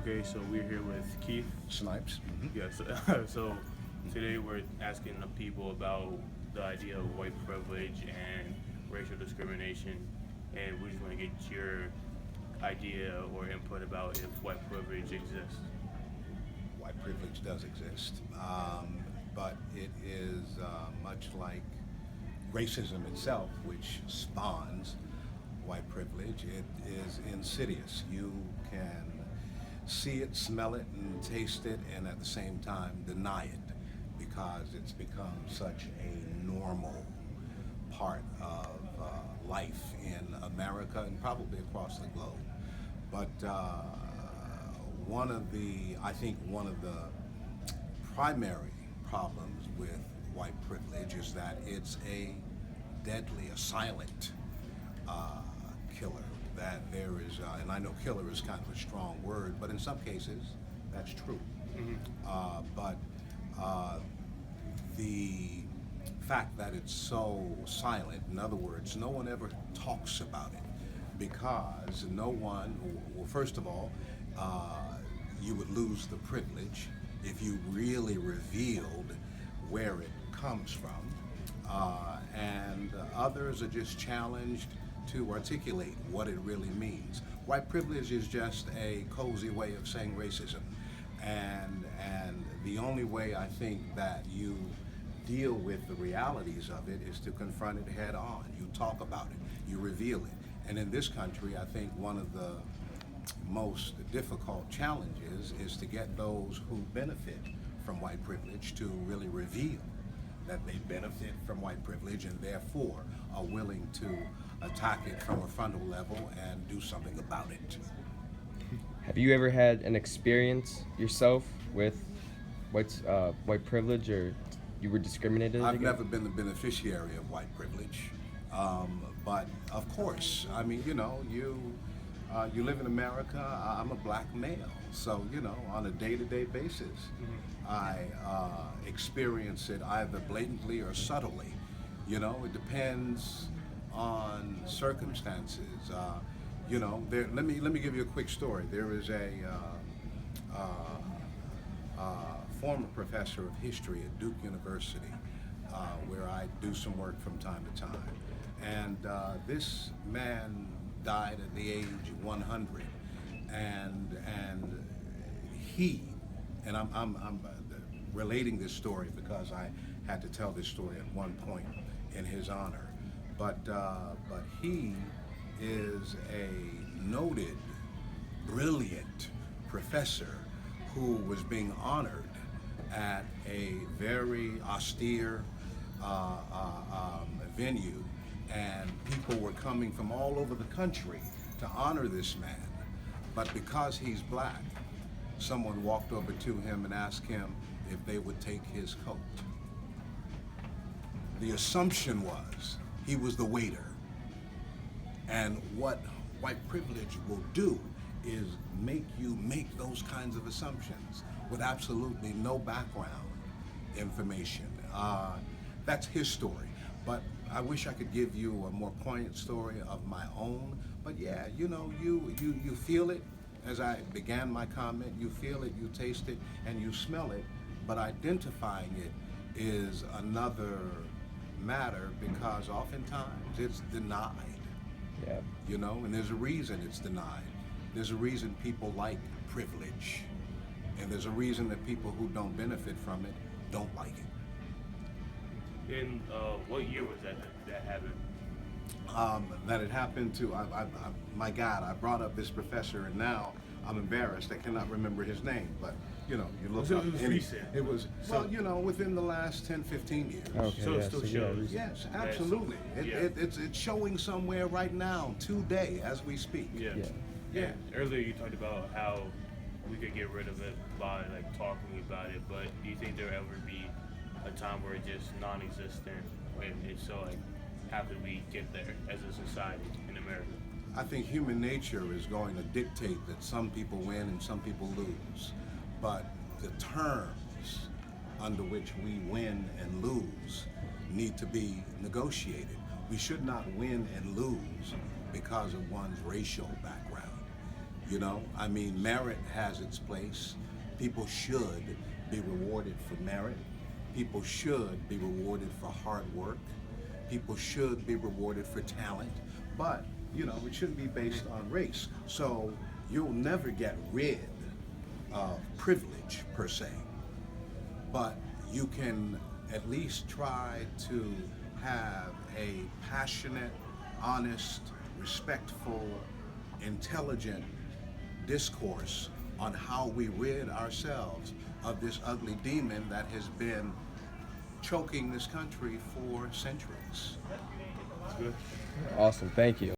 Okay, so we're here with Keith. Snipes. Yes. So today we're asking the people about the idea of white privilege and racial discrimination, and we just want to get your idea or input about if white privilege exists. White privilege does exist, but it is much like racism itself, which spawns white privilege. It is insidious. You can see it, smell it, and taste it, and at the same time deny it because it's become such a normal part of life in America and probably across the globe. But I think one of the primary problems with white privilege is that it's a deadly, a silent uh, killer. That there is, and I know killer is kind of a strong word, but in some cases that's true. But the fact that it's so silent, in other words, no one ever talks about it because no one, well, first of all, you would lose the privilege if you really revealed where it comes from. And others are just challenged to articulate what it really means. White privilege is just a cozy way of saying racism. And the only way I think that you deal with the realities of it is to confront it head on. You talk about it, you reveal it. And in this country, I think one of the most difficult challenges is to get those who benefit from white privilege to really reveal that they benefit from white privilege and therefore are willing to attack it from a frontal level and do something about it. Have you ever had an experience yourself with white privilege, or you were discriminated I've against? never been the beneficiary of white privilege, but of course, I mean, you live in America. I'm a black male, so on a day-to-day basis, I experience it either blatantly or subtly. It depends on circumstances. Let me give you a quick story. There is a former professor of history at Duke University, where I do some work from time to time, and this man died at the age of 100, and he, and I'm relating this story because I had to tell this story at one point in his honor, but he is a noted, brilliant professor who was being honored at a very austere venue, and people were coming from all over the country to honor this man. But because he's black, someone walked over to him and asked him if they would take his coat. The assumption was he was the waiter. And what white privilege will do is make you make those kinds of assumptions with absolutely no background information. That's his story. But I wish I could give you a more poignant story of my own. But yeah, you feel it. As I began my comment, you feel it, you taste it, and you smell it. But identifying it is another matter because oftentimes it's denied. Yeah. And there's a reason it's denied. There's a reason people like privilege. And there's a reason that people who don't benefit from it don't like it. In what year was that happened? That it happened to, my God, I brought up this professor and now I'm embarrassed. I cannot remember his name, but you look So up. it was and recent. It was, So- within the last 10, 15 years. Okay, So it yeah, still yeah, shows. recent. Yes, absolutely. Yeah. It's showing somewhere right now, today, as we speak. Yeah. Yeah. Yeah. Earlier you talked about how we could get rid of it by talking about it, but do you think there'll ever be a time where it's just non-existent? And it's so how could we get there as a society in America? I think human nature is going to dictate that some people win and some people lose. But the terms under which we win and lose need to be negotiated. We should not win and lose because of one's racial background. You know, I mean, merit has its place. People should be rewarded for merit. People should be rewarded for hard work. People should be rewarded for talent. But, you know, it shouldn't be based on race. So you'll never get rid of privilege per se. But you can at least try to have a passionate, honest, respectful, intelligent discourse on how we rid ourselves of this ugly demon that has been choking this country for centuries. That's good. Awesome. Thank you.